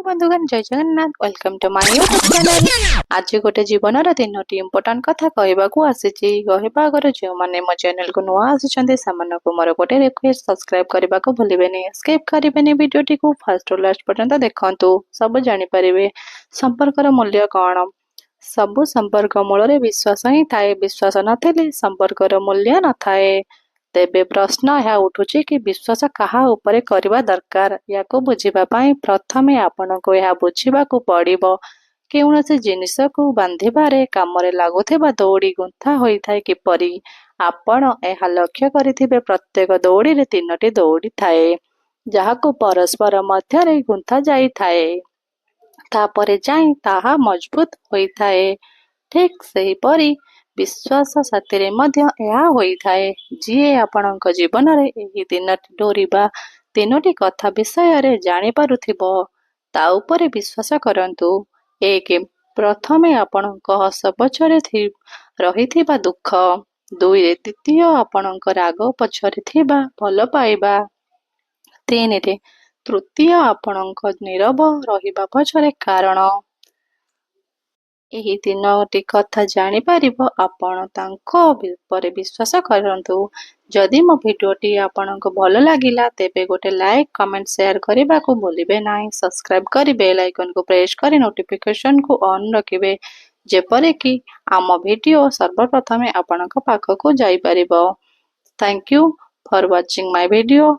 बंधुगण जय Jagannath welcome to my YouTube channel. आज गोटे जीवनर 3टी इंपोर्टाट कथा कहवाकू आसी कहवा आगर जो मैंने मो चैनल को नुआ आसी मोर गोटे रिक्वेस्ट सब्सक्राइब करने को भूलें स्किप करें वीडियोटी को फास्ट लास्ट पर्यंत देखु सब जानीपर संपर्कर मूल्य कौन। सबु संपर्क मूल विश्वास ही थाए विश्वास नथिले संपर्कर मूल्य न थाए। तेबे प्रश्न यह उठुची कि विश्वास कहा उपरे करबा दरकार या को बुझिबा पई प्रथमे आपण को यह बुझिबा को पड़िबो। केउनसे जिनिस को बांधिबारे कामरे लागुथिबा दौड़ी गुंथा होई थाए किपरि आपण यह लक्ष्य करिथिबे प्रत्येक दौड़ी रे 3टी दौड़ी थाए जहाको परस्पर मध्यरे गुंथा जाई थाए तापरे जाई ताहा मजबूत होई थाए। ठीक सही परी विश्वास साथी मध्य यह होई थाए जी आपणक जीवन रे एही 3टी डोरी बा 3टी कथा विषय रे जानि पारुथिबो ता उपरे विश्वास करंतु। एक प्रथमे आपणक हस पछरे रहिथिबा दुख। 2 रे तृतीय आपणक राग पछरे थिबा भल पाइबा। 3 रे तृतीय आपणक नीरव रहिबा पछरे कारण। एही 3टी कथा जानी पारिबो आपण तांको उपरे विश्वास करंतु। जदि मो भिडियोटी आपनको भल लागिला तेबे गोटे लाइक कमेंट शेयर करबा को भूलिबे नाही। सब्सक्राइब करि बेल आइकन को प्रेस करि नोटिफिकेशन को ऑन रखिबे जेपरे कि आम वीडियो सर्वप्रथमे आपनको पाखको जाई परिबो। Thank you for watching my video.